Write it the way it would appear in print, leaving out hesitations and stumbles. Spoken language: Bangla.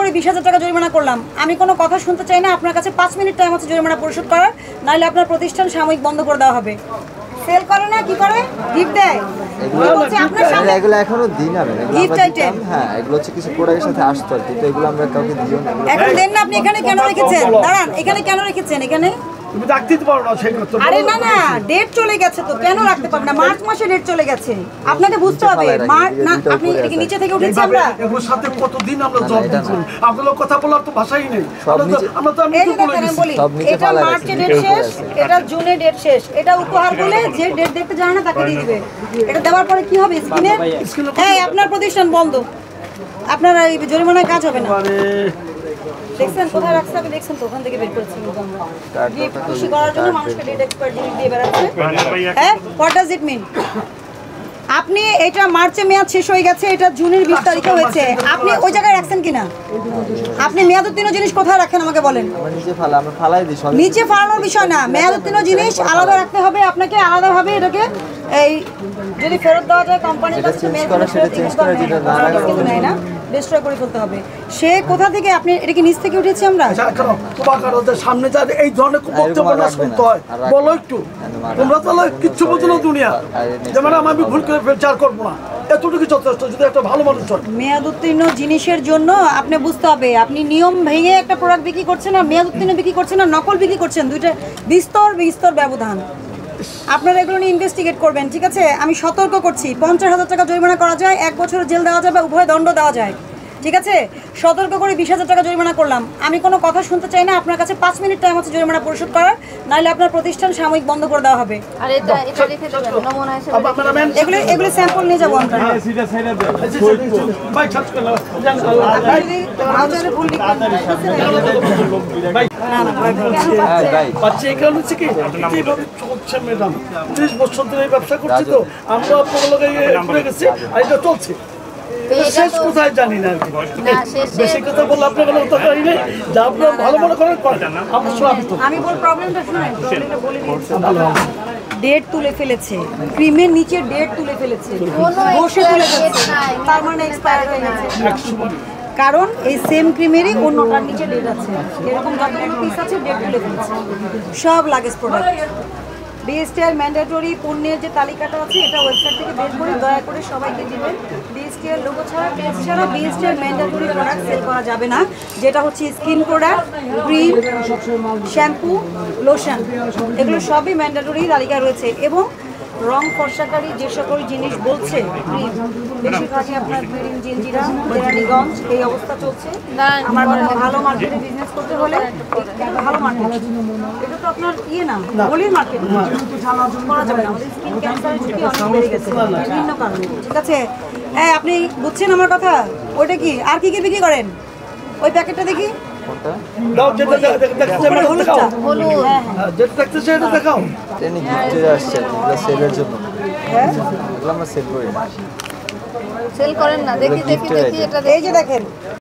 করে 20,000 টাকা জরিমানা করলাম। আমি কোনো কথা শুনতে চাই না, আপনার কাছে 5 মিনিট টাইম আছে জরিমানা পরিশোধ করার, নাহলে আপনার প্রতিষ্ঠান সাময়িক বন্ধ করে দেওয়া হবে। সেল করে না, কি করে গিফট দেয় এগুলো এখনো দিই না গিফট আইটেম। হ্যাঁ, এগুলো হচ্ছে কিছু প্রোডাক্টের সাথে আসতো আর কি, তো এগুলো আমরা কাউকে দিও না। এখন দেন না, আপনি এখানে কেন রেখেছেন? দাঁড়ান, এখানে কেন রেখেছেন? এখানে তুমি রাখতে পারো না সেগুলো তো। আরে না না, ডেট চলে গেছে তো, কেন রাখতে পারবেন না? মার্চ মাসে ডেট চলে গেছে, আপনাকে বুঝতে হবে। মার্চ না, আপনি এটাকে নিচে থেকে উঠেছি আমরা। এগুলোর সাথে কতদিন আমরা জব দিচ্ছি, আপনাদের কথা বলার তো ভাষাই নেই। আমরা তো আমি এই যে দেখেন, আমি বলি এটা মার্চে ডেট শেষ, এটা জুনে ডেট শেষ, এটা উপহার বলে যে ডেট দেখতে জানে না তাকে দিয়ে দিবে। এটা দেওয়ার পরে কি হবে? স্ক্রিনে এই আপনার প্রতিষ্ঠান বন্ধ, আপনার এই জরিমানায় কাজ হবে না। দেখছেন কোথায় রাখছে? আপনি দেখছেন তো, ওখান থেকে বের করেছেন গিফট খুশি করার জন্য মানুষকে ডেট এক্সপায়ার জিনিস দিয়ে বেড়াচ্ছে। হ্যাঁ, হোয়াট ডাজ ইট মিন? আপনি এটা মার্চে মেয়াদ শেষ হয়ে গেছে, এটা জুনের 20 তারিখে হয়েছে, আপনি ওই জায়গায় রাখছেন কিনা? আপনি মেয়াদ উত্তীর্ণ জিনিস কোথায় রাখেন আমাকে বলেন। নিচে ফালানোর বিষয় না, মেয়াদ উত্তীর্ণ জিনিস আলাদা রাখতে হবে আপনাকে, আলাদাভাবে এটাকে এই যদি ফেরত দেওয়া যায় কোম্পানির কাছে নেয় না, ডিস্ট্রয় করে ফেলতে হবে। সে কোথা থেকে? আপনি এটা কি নিচ থেকে উঠেছি আমরা? সামনে যা এই ধরনের বক্তব্য শুনতে হয়, বলো একটু। তোমরা তো কিচ্ছু বুঝো না দুনিয়া, যেমন আমি ভুল করে বিচার করবো না, এতটুকু যথেষ্ট। যদি একটা ভালো মানুষ হয়, মেয়াদ উত্তীর্ণ জিনিসের জন্য আপনি বুঝতে হবে, আপনি নিয়ম ভেঙে একটা প্রোডাক্ট বিক্রি করছেন আর মেয়াদ উত্তীর্ণ বিক্রি করছেন আর নকল বিক্রি করছেন, দুইটা বিস্তর ব্যবধান। আপনারা এগুলো নিয়ে ইনভেস্টিগেট করবেন, ঠিক আছে? আমি সতর্ক করছি, 50,000 টাকা জরিমানা করা যায়, 1 বছরের জেল দেওয়া যায় বা উভয় দণ্ড দেওয়া যায়, ঠিক আছে? সতর্ক করে 20,000 টাকা জরিমানা করলাম। আমি কোনো কথা শুনতে চাই না, আপনার কাছে 5 মিনিট টাইম আছে জরিমানা পরিশোধ করার, নাহলে আপনার প্রতিষ্ঠান সাময়িক বন্ধ করে দেওয়া হবে। আর এটা লিখে দেবেন নমুনা হিসেবে। এগুলো স্যাম্পল নিয়ে যাবো আমরা। ম্যাডাম 30 বছর ধরে ব্যবসা করছি, তো আমরা ঘুরে গেছি আর এটা চলছে। শেষ কোথায় জানি না, বেশি কথা বললে আপনার উত্তর পারি নাই। যা আপনার ভালো মনে করেন আমি বল প্রবলেমটা শুনেন, প্রবলেমটা বলে দিচ্ছি। ডেট তুলে ফেলেছে, ক্রিমের নিচে ডেট তুলে ফেলেছে, বসে তুলে ফেলেছে, তার মানে এক্সপায়ার হয়ে গেছে। কারণ এই সেম ক্রিমেরই অন্যটার নিচে ডেট আছে, এরকম যতগুলো পিস আছে ডেট তুলে ফেলেছে। সব লাগেজ প্রোডাক্ট। বিএসটিআর ম্যান্ডেটরি পণ্যের যে তালিকাটা আছে, এটা ওয়েবসাইট থেকে বের করে দয়া করে সবাইকে দিবেন। বিএসটিআর লোগো ছাড়া, পেজ ছাড়া বিএসটিআর ম্যান্ডেটরি প্রোডাক্ট সেল করা যাবে না, যেটা হচ্ছে skin product, cream, shampoo, lotion, এগুলো সবই ম্যান্ডেটরি তালিকা রয়েছে। এবং রং ফর্সাকারী যে সকল জিনিস বলছে, ক্রিম বেশিরভাগই আপনার জিঞ্জিরা, কেরানীগঞ্জ, এই অবস্থা চলছে। আমার ভালো মার্কেটে বিজনেস করতে হলে ভালো মার্কেট, এটা তো আপনার না গলির মার্কেট করা যাবে না। আমাদের স্কিন ক্যান্সারের ঝুঁকি অনেক বেড়ে গেছে বিভিন্ন কারণে, ঠিক আছে? হ্যাঁ, আপনি বুঝছেন আমার কথা? ওইটা কি আর কি কি বিক্রি করেন? ওই প্যাকেটটা দেখি। সেল করেন না, দেখি এটা। এই যে দেখেন,